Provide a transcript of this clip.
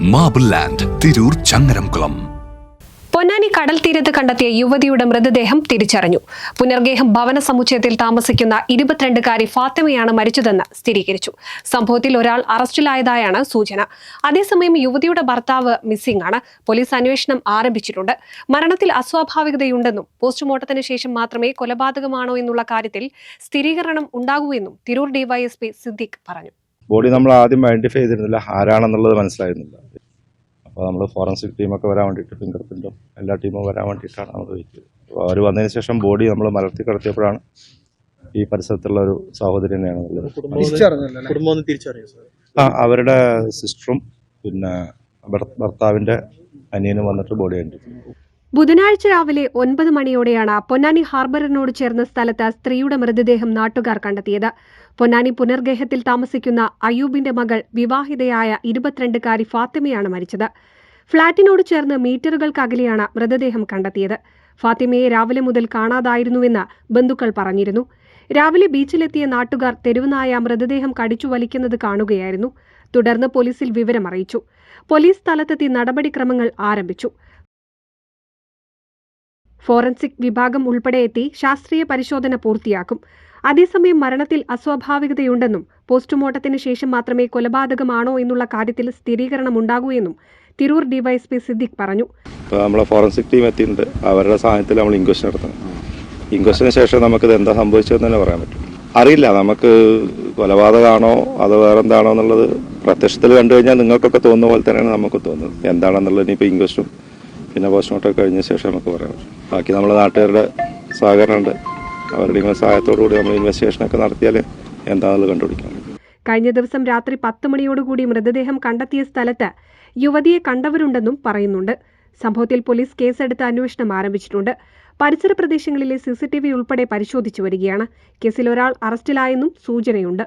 Marble land, Tirur Changaramkulam. Ponnani കടൽ തീരത്ത് കണ്ടെത്തിയ യുവതിയുടെ മൃതദേഹം തിരിച്ചറിഞ്ഞു. പുനർഗേഹം ഭവന സമുച്ചയത്തിൽ താമസിക്കുന്ന 22-കാരി ഫാത്തിമയാണ് മരിച്ചതെന്ന് സ്ഥിരീകരിച്ചു. സംഭവത്തിൽ ഒരാൾ അറസ്റ്റിലായതായാണ് സൂചന. അതേസമയം യുവതിയുടെ ഭർത്താവ് മിസ്സിംഗ് ആണ്. പോലീസ് അന്വേഷണം ആരംഭിച്ചിട്ടുണ്ട്. മരണത്തിൽ അസ്വാഭാവികതയുണ്ടെന്നും പോസ്റ്റ്മോർട്ടത്തിന് ശേഷം മാത്രമേ കൊലപാതകമാണോ എന്നുള്ള കാര്യത്തിൽ സ്ഥിരീകരണം ഉണ്ടാകൂ എന്നും തിരൂർ ഡിവൈഎസ്പി സിദ്ദീഖ് പറഞ്ഞു. ബോഡി നമ്മൾ ആദ്യം ഐഡന്റിഫൈ ചെയ്തിരുന്നില്ല, ആരാണെന്നുള്ളത് മനസ്സിലായിരുന്നില്ല. അപ്പോൾ നമ്മൾ ഫോറൻസിക് ടീമൊക്കെ വരാൻ വേണ്ടിയിട്ട്, ഫിംഗർ പ്രിന്റും എല്ലാ ടീമും വരാൻ വേണ്ടിയിട്ടാണ് നമ്മൾ വെയിറ്റ് ചെയ്തത്. അപ്പോൾ അവർ വന്നതിന് ശേഷം ബോഡി നമ്മൾ മലർത്തി കിടത്തിയപ്പോഴാണ് ഈ പരിസരത്തുള്ള ഒരു സഹോദരി തന്നെയാണ് അവരുടെ സിസ്റ്ററും പിന്നെ ഭർത്താവിൻ്റെ അനിയനും വന്നിട്ട് ബോഡി കണ്ടിട്ടുണ്ട്. ബുധനാഴ്ച രാവിലെ 9 മണിയോടെയാണ് പൊന്നാനി ഹാർബറിനോട് ചേർന്ന സ്ഥലത്ത് സ്ത്രീയുടെ മൃതദേഹം നാട്ടുകാർ കണ്ടെത്തിയത്. പൊന്നാനി പുനർഗേഹത്തിൽ താമസിക്കുന്ന അയ്യൂബിന്റെ മകൾ വിവാഹിതയായ 22-കാരി ഫാത്തിമയാണ് മരിച്ചത്. ഫ്ളാറ്റിനോട് ചേർന്ന് മീറ്ററുകൾക്കകലെയാണ് മൃതദേഹം കണ്ടെത്തിയത്. ഫാത്തിമയെ രാവിലെ മുതൽ കാണാതായിരുന്നുവെന്ന് ബന്ധുക്കൾ പറഞ്ഞിരുന്നു. രാവിലെ ബീച്ചിലെത്തിയ നാട്ടുകാർ തെരുവുനായ മൃതദേഹം കടിച്ചു വലിക്കുന്നത് കാണുകയായിരുന്നു. തുടർന്ന് പോലീസിൽ വിവരമറിയിച്ചു. പോലീസ് സ്ഥലത്തെത്തി നടപടിക്രമങ്ങൾ ആരംഭിച്ചു. ഫോറൻസിക് വിഭാഗം ഉൾപ്പെടെ എത്തി ശാസ്ത്രീയ പരിശോധന പൂർത്തിയാക്കും. അതേസമയം മരണത്തിൽ അസ്വാഭാവികതയുണ്ടെന്നും പോസ്റ്റ്മോർട്ടത്തിന് ശേഷം മാത്രമേ കൊലപാതകമാണോ എന്നുള്ള കാര്യത്തിൽ സ്ഥിരീകരണം ഉണ്ടാകൂ എന്നും തിരൂർ ഡിവൈഎസ്പി സിദ്ദീഖ് പറഞ്ഞു. നമ്മളെ ഫോറൻസിക് ടീം എത്തിയിട്ടുണ്ട്. അവരുടെ സഹായത്തിൽ നമ്മൾ ഇൻക്വസ്റ്റ് നടത്തണം. ഇൻക്വസ്റ്റിന് ശേഷം നമുക്കിത് എന്താ സംഭവിച്ചതെന്ന് തന്നെ പറയാൻ പറ്റും. അറിയില്ല, നമുക്ക് കൊലപാതകമാണോ അതോ വേറെന്താണോ എന്നുള്ളത് പ്രത്യക്ഷത്തിൽ കണ്ടു കഴിഞ്ഞാൽ നിങ്ങൾക്കൊക്കെ തോന്നുന്ന പോലെ തന്നെയാണ് നമുക്ക് തോന്നുന്നത്. എന്താണെന്നുള്ളത് ഇനിയിപ്പോൾ ഇൻക്വസ്റ്റും പിന്നെ പോസ്റ്റ്മോർട്ടം കഴിഞ്ഞ ശേഷം നമുക്ക് പറയാൻ പറ്റും. ബാക്കി നമ്മൾ നാട്ടുകാരുടെ സഹകരണമുണ്ട്. അവരുടെ സഹായത്തോടുകൂടി നമ്മൾ ഇൻവെസ്റ്റിഗേഷനൊക്കെ നടത്തിയാൽ എന്താണെന്നുള്ളത് കണ്ടുപിടിക്കാം. കഴിഞ്ഞ ദിവസം രാത്രി 10 മണിയോടുകൂടി മൃതദേഹം കണ്ടെത്തിയ സ്ഥലത്ത് യുവതിയെ കണ്ടവരുണ്ടെന്നും പറയുന്നുണ്ട്. സംഭവത്തിൽ പോലീസ് കേസെടുത്ത് അന്വേഷണം ആരംഭിച്ചിട്ടുണ്ട്. പരിസര പ്രദേശങ്ങളിലെ CCTV ഉൾപ്പെടെ പരിശോധിച്ചു വരികയാണ്. കേസിൽ ഒരാൾ അറസ്റ്റിലായെന്നും സൂചനയുണ്ട്.